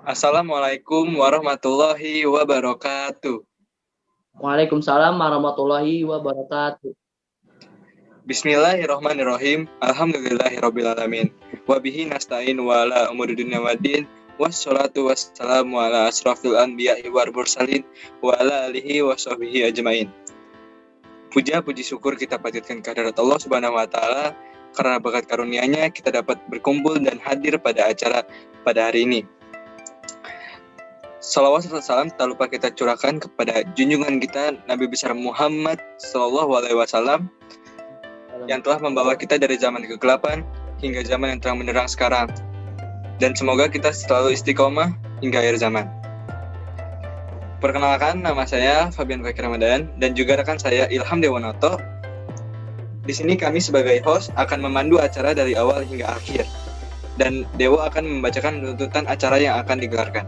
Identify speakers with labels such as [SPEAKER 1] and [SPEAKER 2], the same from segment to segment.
[SPEAKER 1] Assalamualaikum warahmatullahi wabarakatuh.
[SPEAKER 2] Waalaikumsalam warahmatullahi wabarakatuh.
[SPEAKER 1] Bismillahirrahmanirrahim. Alhamdulillahirrabbilalamin. Wabihi nasta'in wa ala umuri dunya waddin. Wassalatu wassalamu ala asrafil anbiya'i wal mursalin wa ala alihi wa sahbihi ajmain. Puji syukur kita panjatkan kehadirat Allah Subhanahu wa taala karena berkat karunia-Nya kita dapat berkumpul dan hadir pada acara pada hari ini. Salawat serta salam tak lupa kita curahkan kepada junjungan kita Nabi besar Muhammad Sallallahu Alaihi Wasallam yang telah membawa kita dari zaman kegelapan hingga zaman yang terang benderang sekarang. Dan semoga kita selalu istiqomah hingga akhir zaman. Perkenalkan, nama saya Fabian Fakir Ramadan dan juga rekan saya Ilham Dewanoto. Di sini kami sebagai host akan memandu acara dari awal hingga akhir. Dan Dewo akan membacakan tuntutan acara yang akan digelarkan.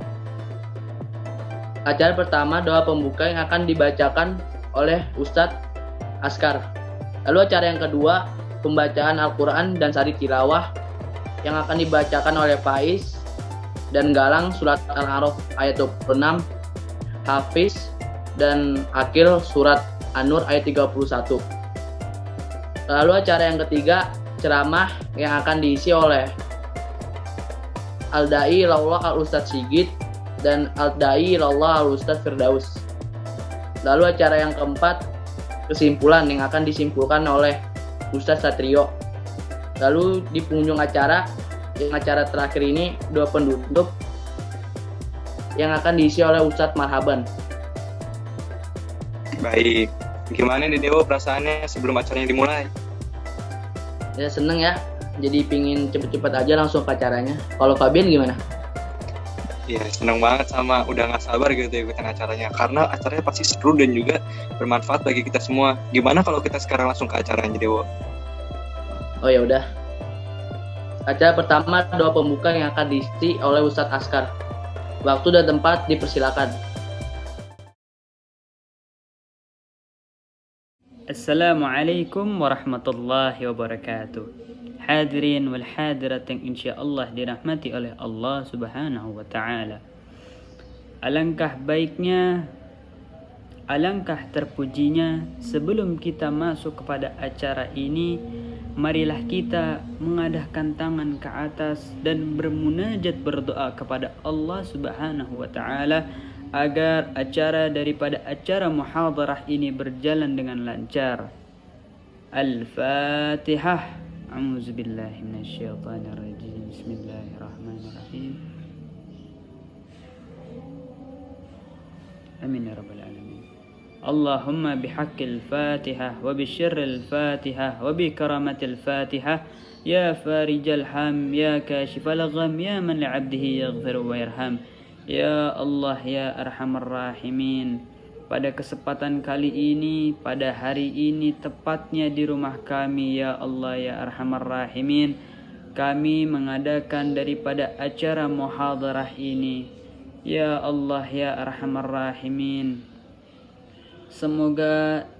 [SPEAKER 2] Acara pertama doa pembuka yang akan dibacakan oleh Ustadz Askar. Lalu acara yang kedua pembacaan Al-Quran dan sari tilawah yang akan dibacakan oleh Faiz dan Galang surat Al-A'raf ayat 26, Hafiz dan Akil surat An-Nur ayat 31. Lalu acara yang ketiga ceramah yang akan diisi oleh Al-Da'i Ilallah Al-Ustadz Sigit dan Al-Da'i Ilallah Al-Ustadz Firdaus. Lalu acara yang keempat kesimpulan yang akan disimpulkan oleh Ustadz Satrio. Lalu di penghujung acara, yang acara terakhir ini doa penutup yang akan diisi oleh Ustadz Marhaban.
[SPEAKER 1] Baik, gimana nih Dewo perasaannya sebelum acaranya dimulai?
[SPEAKER 2] Ya seneng ya, jadi pingin cepet-cepet aja langsung ke acaranya. Kalau Fabian gimana?
[SPEAKER 1] Ya seneng banget sama udah gak sabar gitu ikutan acaranya karena acaranya pasti seru dan juga bermanfaat bagi kita semua. Gimana kalau kita sekarang langsung ke acaranya Dewo?
[SPEAKER 2] Oh ya udah. Acara pertama doa pembuka yang akan diisi oleh Ustadz Askar. Waktu dan tempat dipersilakan.
[SPEAKER 3] Assalamualaikum warahmatullahi wabarakatuh. Hadirin wal hadirat yang insyaallah dirahmati oleh Allah Subhanahu wa taala. Alangkah baiknya, alangkah terpujinya sebelum kita masuk kepada acara ini, marilah kita mengadahkan tangan ke atas dan bermunajat berdoa kepada Allah Subhanahu wa taala agar acara daripada acara muhadarah ini berjalan dengan lancar. Al-Fatihah. A'udzubillahi minasyaitonirrajim. Bismillahirrahmanirrahim. Amin ya rabbal alamin. Allahumma bihaqqil Fatihah wa bisyirril Fatihah wa bi karamatil Fatihah ya farijal ham ya kashifal gham ya man li'abdihi yaghfir wa yarham. Ya Allah ya Arhamar Rahimin, pada kesempatan kali ini, pada hari ini, tepatnya di rumah kami, ya Allah ya Arhamar Rahimin, kami mengadakan daripada acara muhadarah ini. Ya Allah ya Arhamar Rahimin, semoga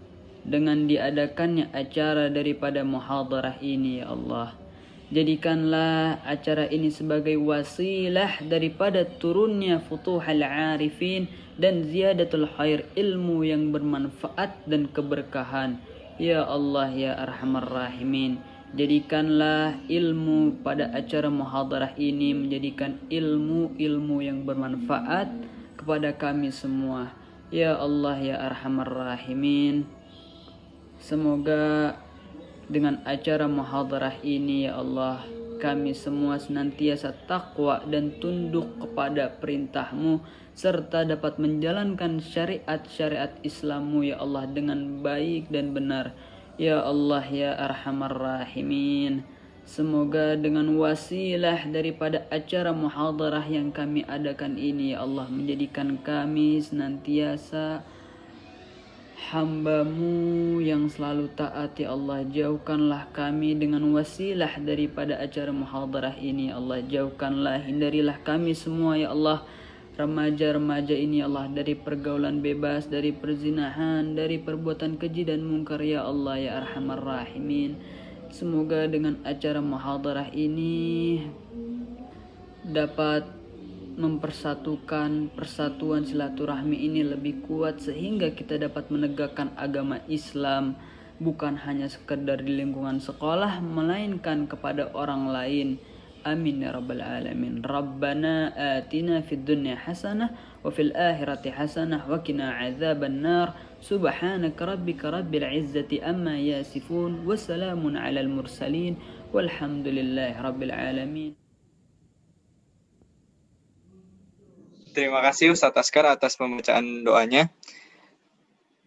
[SPEAKER 3] dengan diadakannya acara daripada muhadarah ini, ya Allah, jadikanlah acara ini sebagai wasilah daripada turunnya futuhal arifin dan ziyadatul khair, ilmu yang bermanfaat dan keberkahan. Ya Allah ya Arhamar Rahimin, jadikanlah ilmu pada acara muhadarah ini menjadikan ilmu-ilmu yang bermanfaat kepada kami semua. Ya Allah ya Arhamar Rahimin, semoga dengan acara muhadarah ini, ya Allah, kami semua senantiasa takwa dan tunduk kepada perintah-Mu serta dapat menjalankan syariat-syariat Islam-Mu, ya Allah, dengan baik dan benar. Ya Allah ya Arhamar Rahimin, semoga dengan wasilah daripada acara muhadarah yang kami adakan ini, ya Allah, menjadikan kami senantiasa hamba-Mu yang selalu taat, ya Allah. Jauhkanlah kami dengan wasilah daripada acara muhadarah ini, ya Allah. Jauhkanlah, hindarilah kami semua, ya Allah, remaja-remaja ini, ya Allah, dari pergaulan bebas, dari perzinahan, dari perbuatan keji dan mungkar, ya Allah ya Arhamar Rahimin. Semoga dengan acara muhadarah ini dapat mempersatukan persatuan silaturahmi ini lebih kuat sehingga kita dapat menegakkan agama Islam bukan hanya sekedar di lingkungan sekolah melainkan kepada orang lain. Amin ya rabbal alamin. Rabbana atina fid dunya hasanah wa fil akhirati hasanah wa qina adzaban nar. Subhanaka rabbika rabbil izzati amma yasifun. Wassalamun alal mursalin. Walhamdulillahi rabbil alamin.
[SPEAKER 1] Terima kasih Ustadz Askar atas pembacaan doanya.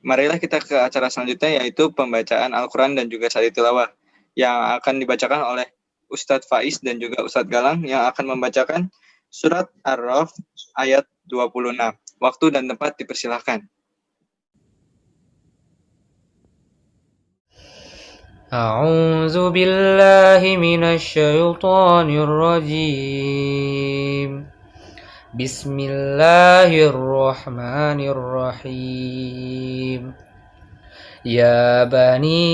[SPEAKER 1] Marilah kita ke acara selanjutnya, yaitu pembacaan Al-Quran dan juga sari tilawah yang akan dibacakan oleh Ustadz Faiz dan juga Ustadz Galang yang akan membacakan surat Ar-Ra'd ayat 26. Waktu dan tempat dipersilahkan.
[SPEAKER 4] أعوذ بالله من الشيطان الرجيم بسم الله الرحمن الرحيم يا بني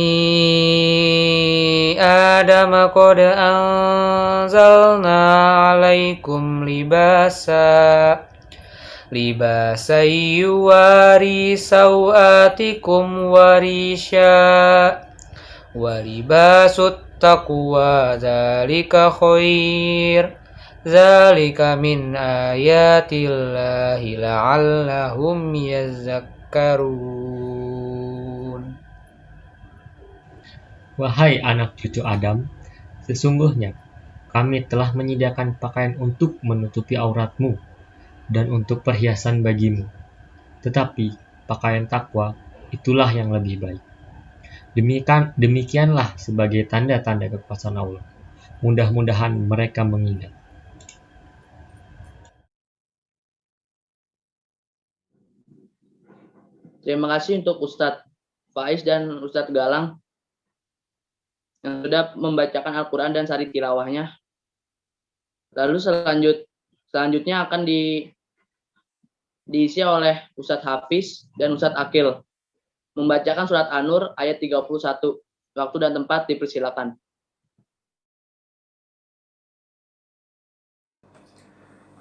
[SPEAKER 4] آدم قد أنزلنا عليكم لباسا يواري سوآتكم وريشا ولباس التقوى ذلك خير ذلك من آيات الله لعلهم يذكرون.
[SPEAKER 5] Wahai anak cucu Adam, sesungguhnya kami telah menyediakan pakaian untuk menutupi auratmu dan untuk perhiasan bagimu. Tetapi pakaian takwa itulah yang lebih baik. Demikianlah sebagai tanda-tanda kekuasaan Allah. Mudah-mudahan mereka mengingat.
[SPEAKER 2] Terima kasih untuk Ustadz Faiz dan Ustadz Galang yang sudah membacakan Al-Quran dan sari tilawahnya. Lalu selanjutnya akan diisi oleh Ustadz Hafiz dan Ustadz Akil membacakan surat An-Nur ayat 31. Waktu dan tempat dipersilakan.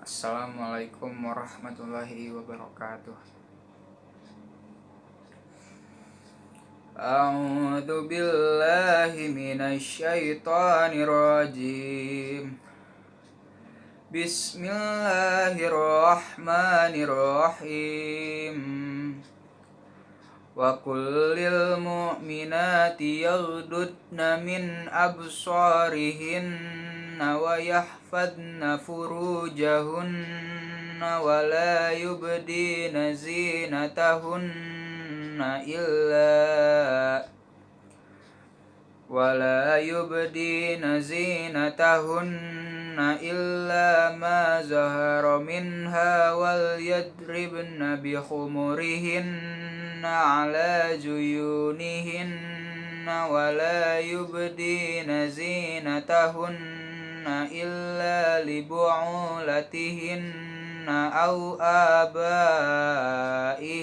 [SPEAKER 6] Assalamualaikum warahmatullahi wabarakatuh. A'udzu billahi minasy syaithanir rajim. Bismillahirrahmanirrahim. Wa kullil mu'minati yaghdudna min absarihinna wa yahfadna furujahunna wa la yubdina zinatahunna illa ma zahara minha wal yadribna bi khumurihinna ala juyunihinna wa la yubdina zinatahunna illa li bu'ulatihinna aw aba'i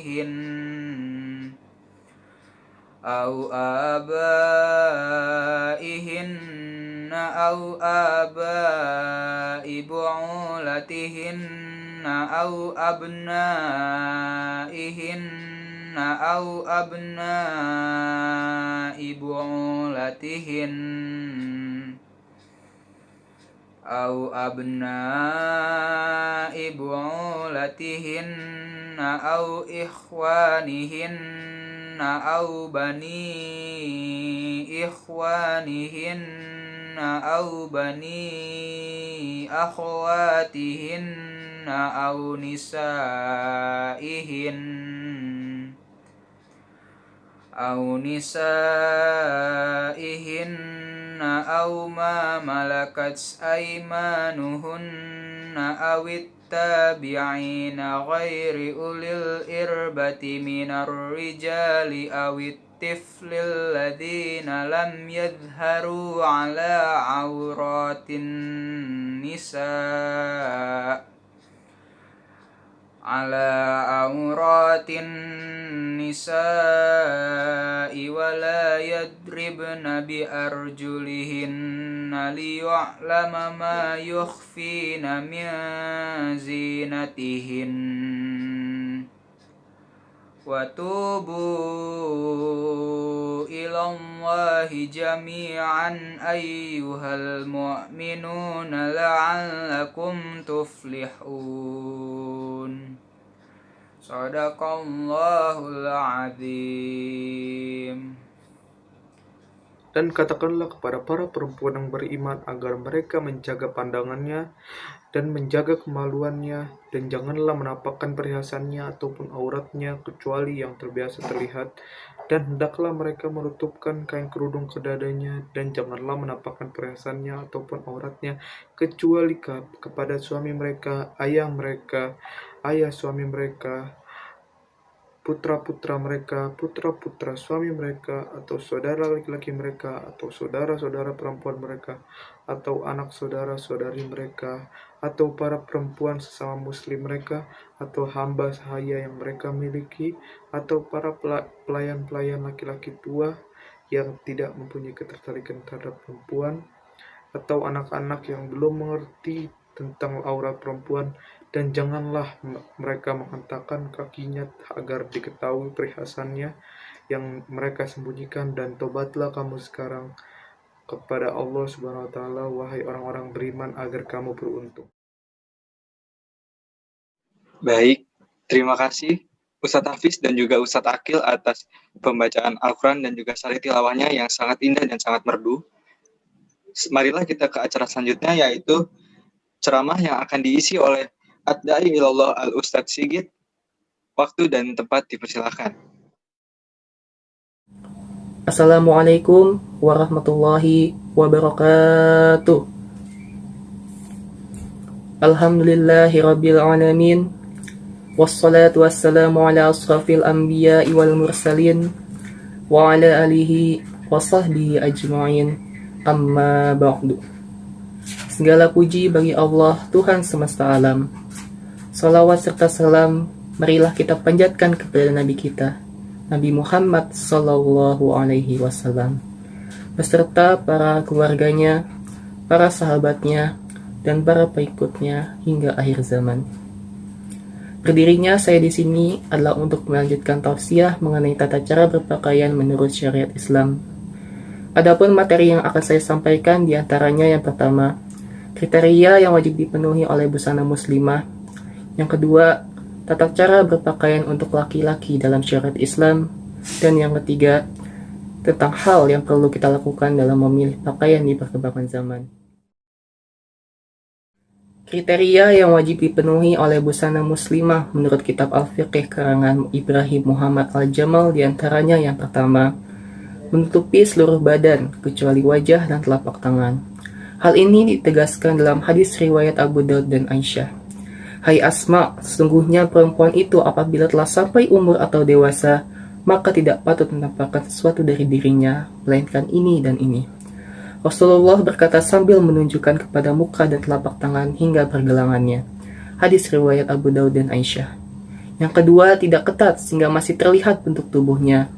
[SPEAKER 6] bu'ulatihinna aw abna'ihinna aw abna'i bu'ulatihinna aw ikhwanihinna aw bani ikhwanihinna aw bani akhwatihinna aw nisaihinna aw ma malakat aymanuhunna awit tabi'ina ghairi ulil irbati minar rijali awit tiflil ladina lam yadhharu ala على عورات النساء ولا يضربن بأرجلهن ليعلم ما يخفين من زينتهن وتوبوا إلى الله جميعا أيها المؤمنون لعلكم تفلحون Sadaqallahul Azim.
[SPEAKER 7] Dan katakanlah kepada para perempuan yang beriman agar mereka menjaga pandangannya dan menjaga kemaluannya, dan janganlah menampakkan perhiasannya ataupun auratnya kecuali yang terbiasa terlihat, dan hendaklah mereka menutupkan kain kerudung ke dadanya, dan janganlah menampakkan perhiasannya ataupun auratnya kecuali kepada suami mereka, ayah suami mereka, putra-putra mereka, putra-putra suami mereka, atau saudara laki-laki mereka, atau saudara-saudara perempuan mereka, atau anak saudara-saudari mereka, atau para perempuan sesama muslim mereka, atau hamba sahaya yang mereka miliki, atau para pelayan-pelayan laki-laki tua yang tidak mempunyai ketertarikan terhadap perempuan, atau anak-anak yang belum mengerti tentang aurat perempuan, dan janganlah mereka menghentakkan kakinya agar diketahui perhiasannya yang mereka sembunyikan, dan tobatlah kamu sekarang kepada Allah Subhanahu wa taala, wahai orang-orang beriman, agar kamu beruntung.
[SPEAKER 1] Baik, terima kasih Ustadz Hafiz dan juga Ustadz Akil atas pembacaan Al-Quran dan juga sari tilawahnya yang sangat indah dan sangat merdu. Marilah kita ke acara selanjutnya, yaitu ceramah yang akan diisi oleh Ad-Da'i Ilallah Al-Ustadz Sigit. Waktu dan tempat dipersilakan.
[SPEAKER 8] Assalamualaikum warahmatullahi wabarakatuh. Alhamdulillahi rabbil alamin. Wassalatu wassalamu ala asrafil anbiya'i wal mursalin wa ala alihi wa sahbihi ajma'in. Amma ba'du. Segala puji bagi Allah, Tuhan semesta alam. Salawat serta salam marilah kita panjatkan kepada Nabi kita, Nabi Muhammad Sallallahu Alaihi Wasallam, beserta para keluarganya, para sahabatnya, dan para pengikutnya hingga akhir zaman. Berdirinya saya di sini adalah untuk melanjutkan tausiah mengenai tata cara berpakaian menurut syariat Islam. Adapun materi yang akan saya sampaikan diantaranya yang pertama, kriteria yang wajib dipenuhi oleh busana muslimah. Yang kedua, tata cara berpakaian untuk laki-laki dalam syariat Islam. Dan yang ketiga, tentang hal yang perlu kita lakukan dalam memilih pakaian di perkembangan zaman. Kriteria yang wajib dipenuhi oleh busana muslimah menurut kitab Al-Fiqh karangan Ibrahim Muhammad Al-Jamal diantaranya yang pertama, menutupi seluruh badan kecuali wajah dan telapak tangan. Hal ini ditegaskan dalam hadis riwayat Abu Daud dan Aisyah. Hai Asma, sesungguhnya perempuan itu apabila telah sampai umur atau dewasa, maka tidak patut menampakkan sesuatu dari dirinya, melainkan ini dan ini. Rasulullah berkata sambil menunjukkan kepada muka dan telapak tangan hingga pergelangannya. Hadis riwayat Abu Daud dan Aisyah. Yang kedua, tidak ketat sehingga masih terlihat bentuk tubuhnya.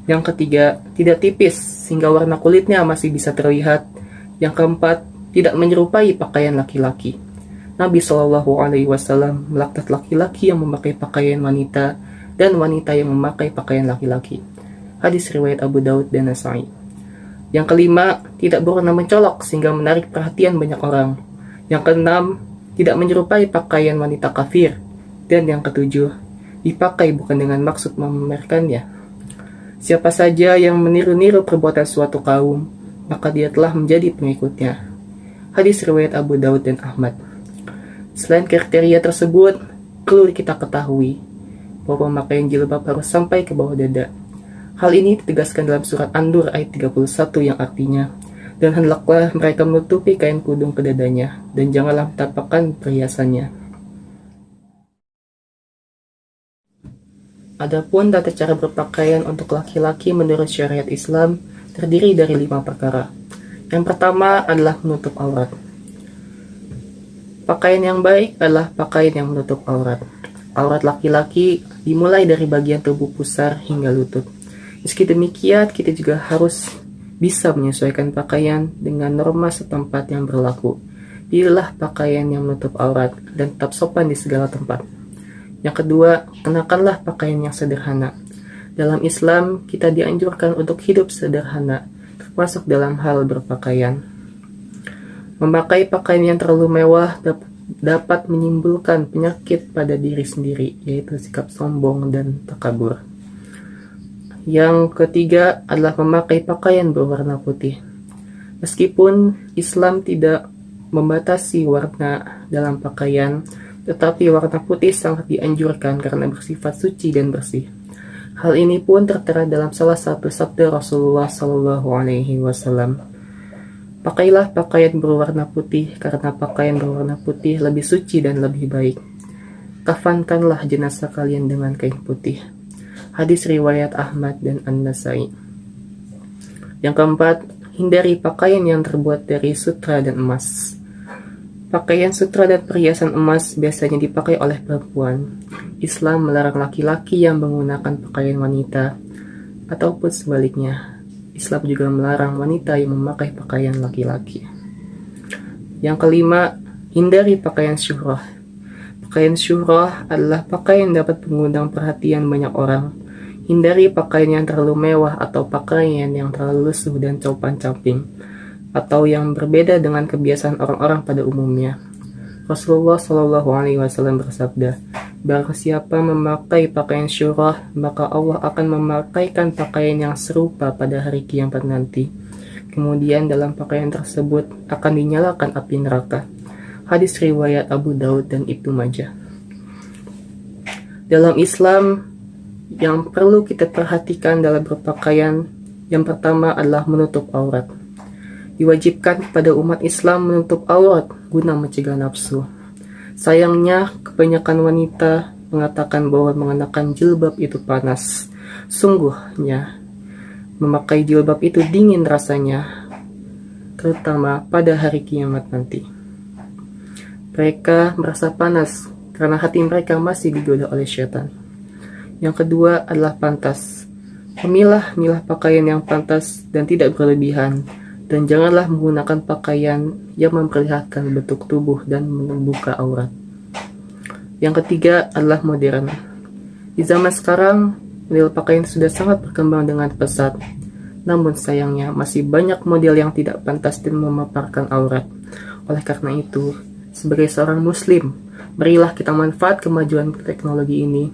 [SPEAKER 8] Yang ketiga, tidak tipis sehingga warna kulitnya masih bisa terlihat. Yang keempat, tidak menyerupai pakaian laki-laki. Nabi Shallallahu Alaihi Wasallam melaknat laki-laki yang memakai pakaian wanita dan wanita yang memakai pakaian laki-laki. Hadis riwayat Abu Daud dan Nasa'i. Yang kelima, tidak berwarna mencolok sehingga menarik perhatian banyak orang. Yang keenam, tidak menyerupai pakaian wanita kafir. Dan yang ketujuh, dipakai bukan dengan maksud memamerkannya. Siapa saja yang meniru-niru perbuatan suatu kaum, maka dia telah menjadi pengikutnya. Hadis riwayat Abu Daud dan Ahmad. Selain kriteria tersebut, perlu kita ketahui bahwa pemakaian jilbab harus sampai ke bawah dada. Hal ini ditegaskan dalam surat An-Nur ayat 31 yang artinya, dan hendaklah mereka menutupi kain kudung ke dadanya, dan janganlah menampakkan perhiasannya. Adapun tata cara berpakaian untuk laki-laki menurut syariat Islam terdiri dari 5 perkara. Yang pertama adalah menutup aurat. Pakaian yang baik adalah pakaian yang menutup aurat. Aurat laki-laki dimulai dari bagian tubuh pusar hingga lutut. Meski demikian, kita juga harus bisa menyesuaikan pakaian dengan norma setempat yang berlaku. Pilihlah pakaian yang menutup aurat dan tetap sopan di segala tempat. Yang kedua, kenakanlah pakaian yang sederhana. Dalam Islam, kita dianjurkan untuk hidup sederhana, termasuk dalam hal berpakaian. Memakai pakaian yang terlalu mewah dapat menimbulkan penyakit pada diri sendiri, yaitu sikap sombong dan takabur. Yang ketiga adalah memakai pakaian berwarna putih. Meskipun Islam tidak membatasi warna dalam pakaian, tetapi warna putih sangat dianjurkan karena bersifat suci dan bersih. Hal ini pun tertera dalam salah satu sabda Rasulullah SAW. Pakailah pakaian berwarna putih karena pakaian berwarna putih lebih suci dan lebih baik. Kafankanlah jenazah kalian dengan kain putih. Hadis riwayat Ahmad dan An-Nasai. Yang keempat, hindari pakaian yang terbuat dari sutra dan emas. Pakaian sutra dan perhiasan emas biasanya dipakai oleh perempuan. Islam melarang laki-laki yang menggunakan pakaian wanita, ataupun sebaliknya. Islam juga melarang wanita yang memakai pakaian laki-laki. Yang kelima, hindari pakaian syuhrah. Pakaian syuhrah adalah pakaian yang dapat mengundang perhatian banyak orang. Hindari pakaian yang terlalu mewah atau pakaian yang terlalu lusuh dan compang-camping, atau yang berbeda dengan kebiasaan orang-orang pada umumnya. Rasulullah SAW bersabda, "Barang siapa memakai pakaian syurah, maka Allah akan memakaikan pakaian yang serupa pada hari kiamat nanti. Kemudian dalam pakaian tersebut akan dinyalakan api neraka." Hadis riwayat Abu Daud dan Ibnu Majah. Dalam Islam, yang perlu kita perhatikan dalam berpakaian, yang pertama adalah menutup aurat. Diwajibkan kepada umat Islam menutup aurat guna mencegah nafsu. Sayangnya, kebanyakan wanita mengatakan bahwa mengenakan jilbab itu panas. Sungguhnya, memakai jilbab itu dingin rasanya, terutama pada hari kiamat nanti. Mereka merasa panas karena hati mereka masih digoda oleh syaitan. Yang kedua adalah pantas. Memilah-milah pakaian yang pantas dan tidak berlebihan. Dan janganlah menggunakan pakaian yang memperlihatkan bentuk tubuh dan membuka aurat. Yang ketiga adalah modern. Di zaman sekarang, model pakaian sudah sangat berkembang dengan pesat. Namun sayangnya masih banyak model yang tidak pantas dan memaparkan aurat. Oleh karena itu, sebagai seorang muslim, marilah kita manfaat kemajuan teknologi ini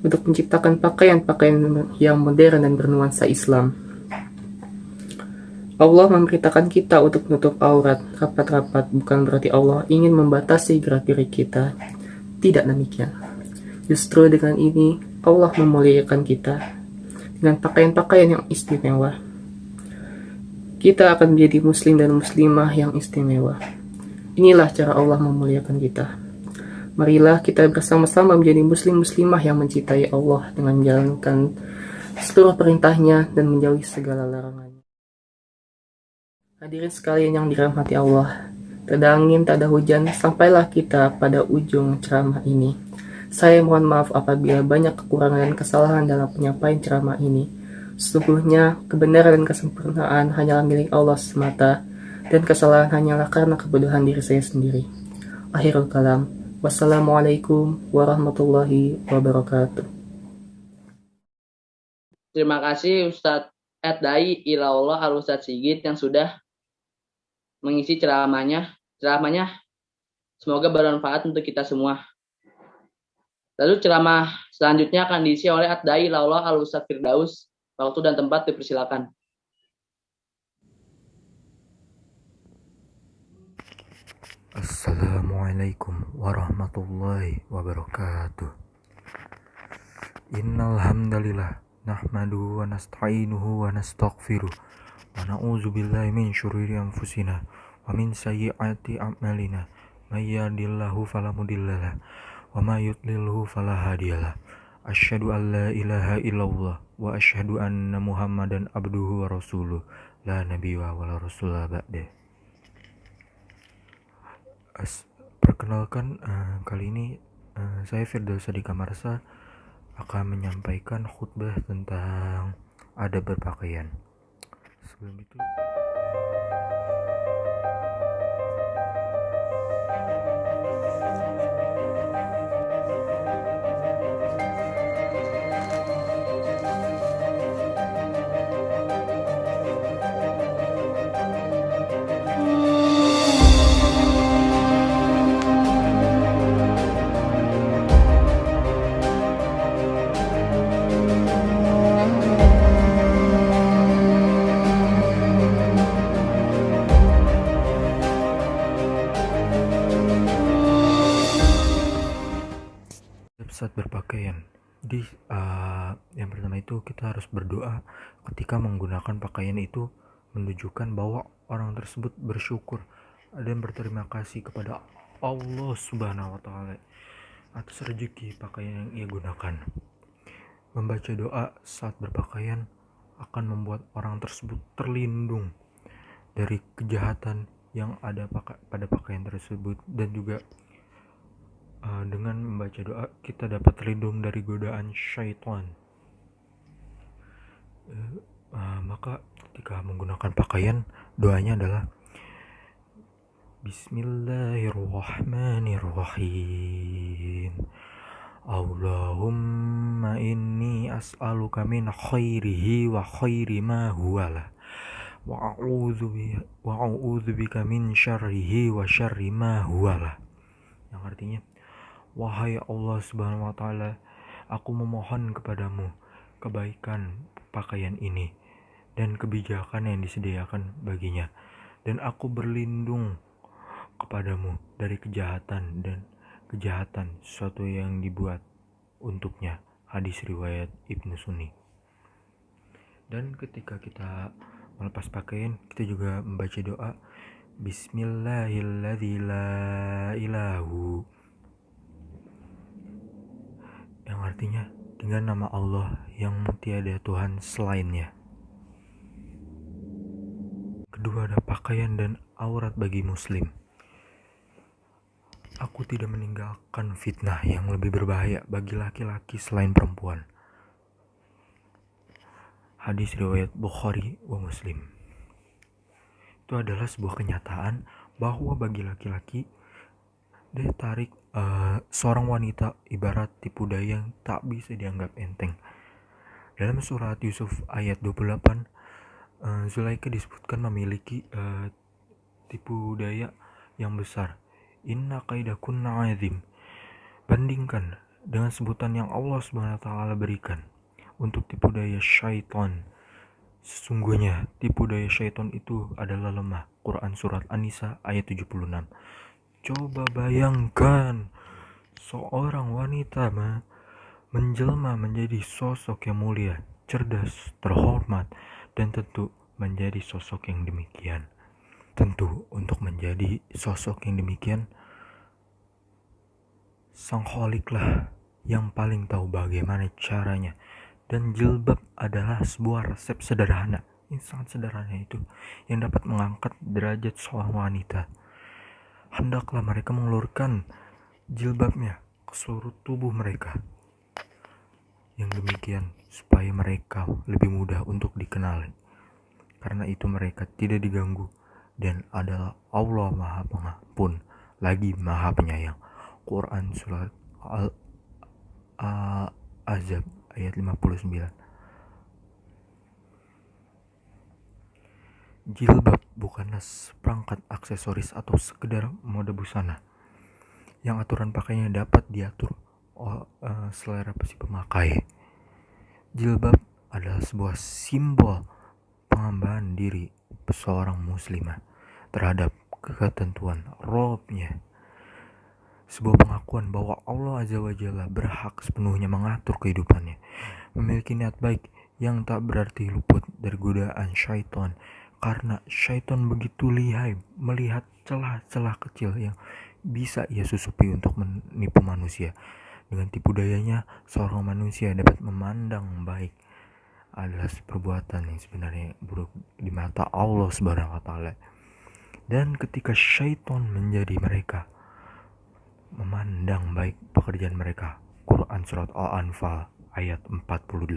[SPEAKER 8] untuk menciptakan pakaian-pakaian yang modern dan bernuansa Islam. Allah memberitakan kita untuk menutup aurat rapat-rapat, bukan berarti Allah ingin membatasi gerak-gerik kita. Tidak demikian. Justru dengan ini, Allah memuliakan kita dengan pakaian-pakaian yang istimewa. Kita akan menjadi muslim dan muslimah yang istimewa. Inilah cara Allah memuliakan kita. Marilah kita bersama-sama menjadi muslim-muslimah yang mencintai Allah dengan menjalankan seluruh perintahnya dan menjauhi segala larangan. Hadirin sekalian yang dirahmati Allah, tak ada angin, tak ada hujan, sampailah kita pada ujung ceramah ini. Saya mohon maaf apabila banyak kekurangan dan kesalahan dalam penyampaian ceramah ini. Sesungguhnya, kebenaran dan kesempurnaan hanyalah milik Allah semata, dan kesalahan hanyalah karena kebodohan diri saya sendiri. Akhirul kalam. Wassalamualaikum warahmatullahi wabarakatuh.
[SPEAKER 2] Terima kasih Ustadz Dai Ilaullah Al-Ustadz Sigit yang sudah mengisi ceramahnya. Semoga bermanfaat untuk kita semua. Lalu ceramah selanjutnya akan diisi oleh Dai Ilaullah Al-Ustadz Firdaus. Waktu dan tempat dipersilakan.
[SPEAKER 9] Assalamualaikum warahmatullahi wabarakatuh. Innal hamdalillah nahmaduhu wa nasta'inuhu wa nastaghfiruh wa na'udzu billahi min syururi anfusina wa min sayyiati a'malina may yahdihillahu fala mudhillalah wa may yudlilhu fala hadiyalah. Asyhadu an la ilaha illallah wa asyhadu anna Muhammadan abduhu wa rasuluh la nabiyya wa la rasulah ba'da. Perkenalkan, kali ini Saya Firdaus Adika Marsa akan menyampaikan khutbah tentang adab berpakaian. Sebelum itu, saat berpakaian. Jadi yang pertama itu kita harus berdoa ketika menggunakan pakaian itu, menunjukkan bahwa orang tersebut bersyukur dan berterima kasih kepada Allah Subhanahu wa Ta'ala atas rezeki pakaian yang ia gunakan. Membaca doa saat berpakaian akan membuat orang tersebut terlindung dari kejahatan yang ada pada pakaian tersebut, dan juga dengan membaca doa kita dapat terlindung dari godaan syaitan. Maka ketika menggunakan pakaian, doanya adalah Bismillahirrahmanirrahim. Allahumma inni as'aluka min khairihi wa khairi ma huwalah wa a'udzu bika min syarrihi wa syarri ma huwalah. Yang artinya, wahai Allah Subhanahu wa Ta'ala, aku memohon kepadamu kebaikan pakaian ini dan kebijakan yang disediakan baginya, dan aku berlindung kepadamu dari kejahatan sesuatu yang dibuat untuknya. Hadis riwayat Ibnu Sunni. Dan ketika kita melepas pakaian, kita juga membaca doa Bismillahilladzi la ilahu, yang artinya dengan nama Allah yang tiada Tuhan selainnya. Kedua, ada pakaian dan aurat bagi muslim. Aku tidak meninggalkan fitnah yang lebih berbahaya bagi laki-laki selain perempuan. Hadis riwayat Bukhari wa Muslim. Itu adalah sebuah kenyataan bahwa bagi laki-laki, daya tarik seorang wanita ibarat tipu daya yang tak bisa dianggap enteng. Dalam surat Yusuf ayat 28, Zulaikha disebutkan memiliki tipu daya yang besar. Inna kaidakunna azim. Bandingkan dengan sebutan yang Allah Subhanahu wa Ta'ala berikan untuk tipu daya syaitan. Sesungguhnya tipu daya syaitan itu adalah lemah. Quran surat An-Nisa ayat 76. Coba bayangkan seorang wanita menjelma menjadi sosok yang mulia, cerdas, terhormat, dan tentu menjadi sosok yang demikian. Tentu untuk menjadi sosok yang demikian, Sang Kholiklah yang paling tahu bagaimana caranya. Dan jilbab adalah sebuah resep sederhana, yang sangat sederhana itu, yang dapat mengangkat derajat seorang wanita. Hendaklah mereka mengulurkan jilbabnya ke seluruh tubuh mereka. Yang demikian supaya mereka lebih mudah untuk dikenali. Karena itu mereka tidak diganggu dan adalah Allah Maha Pengampun lagi Maha Penyayang. Quran surat Al-Ahzab ayat 59. Jilbab bukanlah seperangkat aksesoris atau sekedar mode busana yang aturan pakainya dapat diatur selera si pemakai. Jilbab adalah sebuah simbol pengambahan diri seorang muslimah terhadap ketentuan Robnya. Sebuah pengakuan bahwa Allah Azza wa Jalla berhak sepenuhnya mengatur kehidupannya, memiliki niat baik yang tak berarti luput dari godaan syaitan, karena syaitan begitu lihai melihat celah-celah kecil yang bisa ia susupi untuk menipu manusia. Dengan tipu dayanya, seorang manusia dapat memandang baik adalah perbuatan yang sebenarnya buruk di mata Allah Subhanahu wa Ta'ala. Dan ketika syaitan menjadi mereka memandang baik pekerjaan mereka. Quran Surat Al-Anfal ayat 48.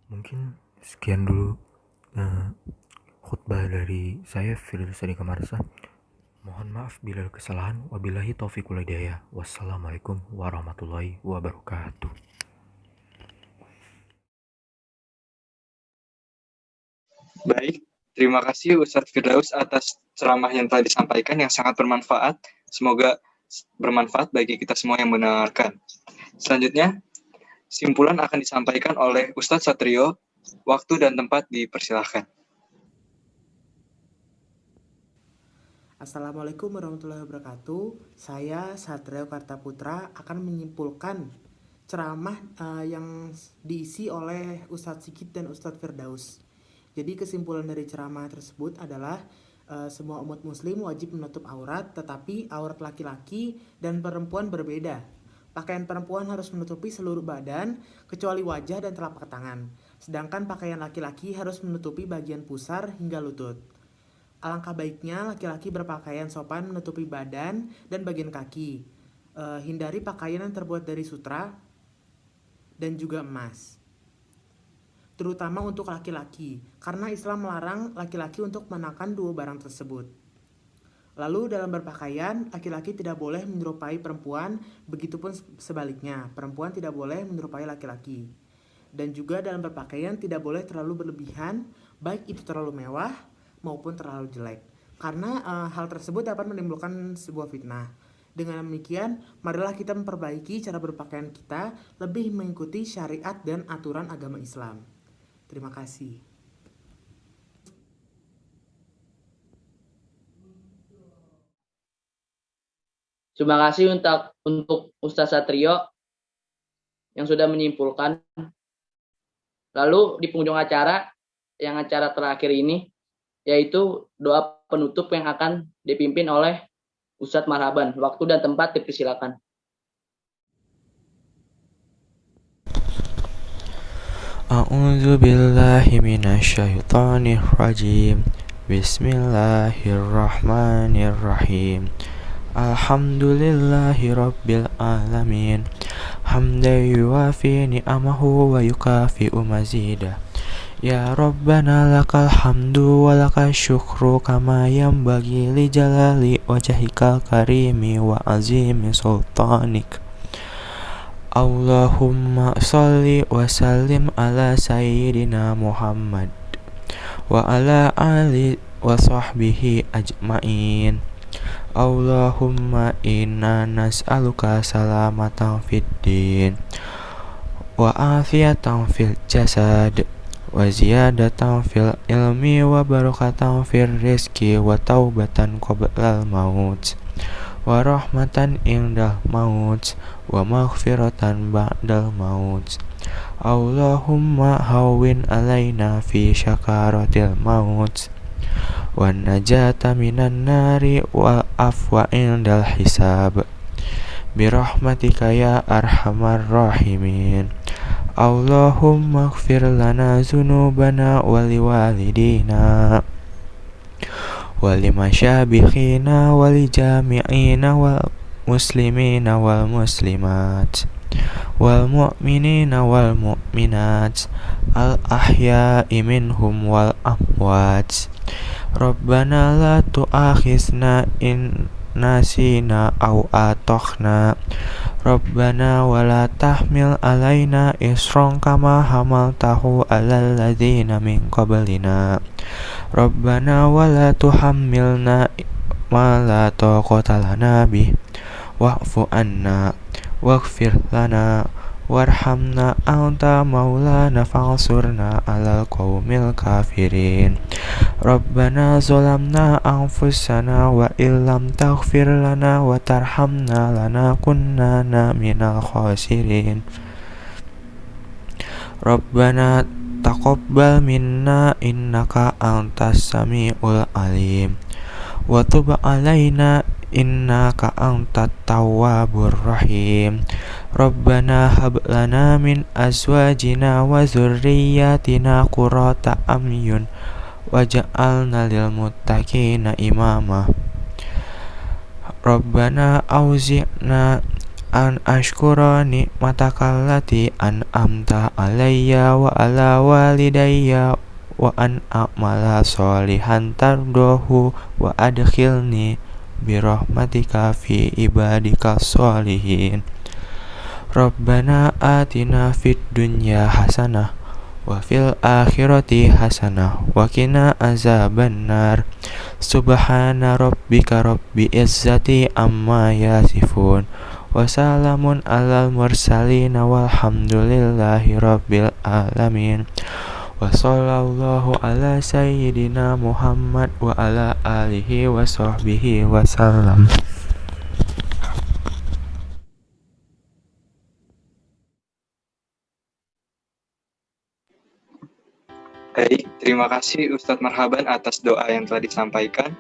[SPEAKER 9] Mungkin sekian dulu khutbah dari saya, Firdaus Adika Marsa. Mohon maaf bila ada kesalahan. Wabillahi taufiq wal hidayah. Wassalamualaikum warahmatullahi wabarakatuh.
[SPEAKER 1] Baik, terima kasih Ustadz Firdaus atas ceramah yang telah disampaikan yang sangat bermanfaat. Semoga bermanfaat bagi kita semua yang mendengarkan. Selanjutnya, simpulan akan disampaikan oleh Ustadz Satrio. Waktu dan tempat dipersilahkan.
[SPEAKER 10] Assalamualaikum warahmatullahi wabarakatuh. Saya Satrio Kartaputra akan menyimpulkan ceramah yang diisi oleh Ustadz Sigit dan Ustadz Firdaus. Jadi kesimpulan dari ceramah tersebut adalah semua umat muslim wajib menutup aurat, tetapi aurat laki-laki dan perempuan berbeda. Pakaian perempuan harus menutupi seluruh badan kecuali wajah dan telapak tangan. Sedangkan pakaian laki-laki harus menutupi bagian pusar hingga lutut. Alangkah baiknya laki-laki berpakaian sopan menutupi badan dan bagian kaki. Hindari pakaian yang terbuat dari sutra dan juga emas, terutama untuk laki-laki, karena Islam melarang laki-laki untuk mengenakan dua barang tersebut. Lalu dalam berpakaian, laki-laki tidak boleh menyerupai perempuan, begitupun sebaliknya, perempuan tidak boleh menyerupai laki-laki. Dan juga dalam berpakaian tidak boleh terlalu berlebihan, baik itu terlalu mewah maupun terlalu jelek, karena hal tersebut dapat menimbulkan sebuah fitnah. Dengan demikian, marilah kita memperbaiki cara berpakaian kita lebih mengikuti syariat dan aturan agama Islam. Terima kasih.
[SPEAKER 2] Terima kasih untuk Ustadz Satrio yang sudah menyimpulkan. Lalu di penghujung acara, yang acara terakhir ini, yaitu doa penutup yang akan dipimpin oleh Ustadz Marhaban. Waktu dan tempat dipersilakan.
[SPEAKER 9] A'udzu billahi minasyaitonir rajim. Bismillahirrahmanirrahim. Alhamdulillahi rabbil alamin. Hamdan yuwafi ni'amahu wa yukafi'u mazidah. Ya Rabbana lakal hamdu wa lakal syukru kama yanbaghi li jalali wajhikal karimi wa azimi sultanik. Allahumma sholli wa sallim ala sayyidina Muhammad wa ala ali wa sahbihi ajma'in. Allahumma inna nas'aluka salamatan fid din wa afiyatan fil jasad wa ziyadatan fil ilmi wa barakatan fil rizki wa taubatan qoblal maut wa rahmatan indal maut wa maghfiratan ba'dal maut. Allahumma hawwin alaina fi syakaratil maut wa najata minan nari wal afwa indal hisab birahmatika ya arhamar rahimin. Allahumma ighfir lana dzunubana wa liwalidina wa limasyabikhina wa lijami'ina wal muslimina wal muslimat wal mu'minina wal mu'minat al ahya'i minhum wal amwat. Rabbana la tu'akhizna in nasina aw atokhna. Rabbana wa la tahmil alaina isran kama hamaltahu alal ladzina min qablina. Rabbana wa la tuhammilna ma la taqata lana bih wa'fu anna waghfir lana warhamna anta maulana fansurna alal qaumil kafirin. Rabbana zolamna anfusana wa illam taghfir lana wa tarhamna lanakunanna minal khasirin. Rabbana taqabbal minna innaka antas samiul alim wa tub alaina innaka antat tawwabur rahim. Rabbana hab lana min azwajina wa dzurriyyatina qurrata a'yun waj'alna lil muttaqina imama. Rabbana auzi'na an ashkura ni'matakallati an'amta alayya wa ala walidayya wa an a'mala sholihan tardohu wa adkhilni birahmatika fi ibadika sholihin. Rabbana atina fid dunya hasanah wa fil akhirati hasanah wa qina azabannar. Subhana rabbika rabbil izzati amma yasifun wa salamun alal mursalin walhamdulillahi rabbil alamin. Wa sallallahu ala sayyidina Muhammad wa ala alihi wa sahbihi wa sallam.
[SPEAKER 1] Baik, terima kasih Ustadz Marhaban atas doa yang telah disampaikan.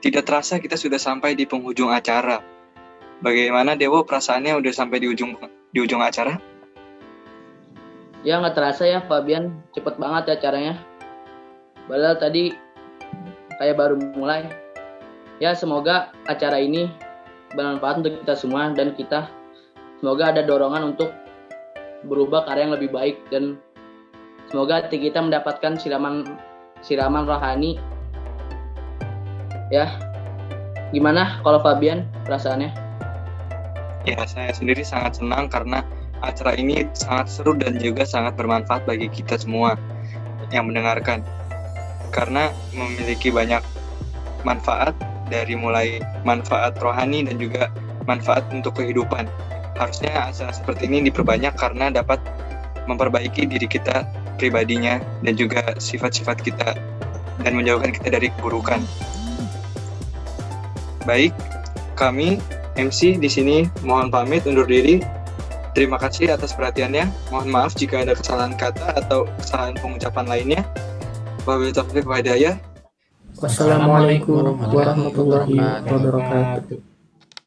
[SPEAKER 1] Tidak terasa kita sudah sampai di penghujung acara. Bagaimana Dewo, perasaannya udah sampai di ujung acara?
[SPEAKER 2] Ya nggak terasa ya Fabian, cepet banget ya acaranya. Padahal tadi kayak baru mulai. Ya semoga acara ini bermanfaat untuk kita semua dan kita semoga ada dorongan untuk berubah ke arah yang lebih baik dan semoga hati kita mendapatkan siraman rohani. Ya, gimana kalau Fabian perasaannya?
[SPEAKER 1] Ya, saya sendiri sangat senang karena acara ini sangat seru dan juga sangat bermanfaat bagi kita semua yang mendengarkan. Karena memiliki banyak manfaat, dari mulai manfaat rohani dan juga manfaat untuk kehidupan. Harusnya acara seperti ini diperbanyak karena dapat memperbaiki diri kita pribadinya dan juga sifat-sifat kita dan menjauhkan kita dari keburukan. Baik, kami MC di sini mohon pamit undur diri. Terima kasih atas perhatiannya. Mohon maaf jika ada kesalahan kata atau kesalahan pengucapan lainnya. Wabillahi taufiq wal hidayah.
[SPEAKER 8] Wassalamualaikum warahmatullahi wabarakatuh.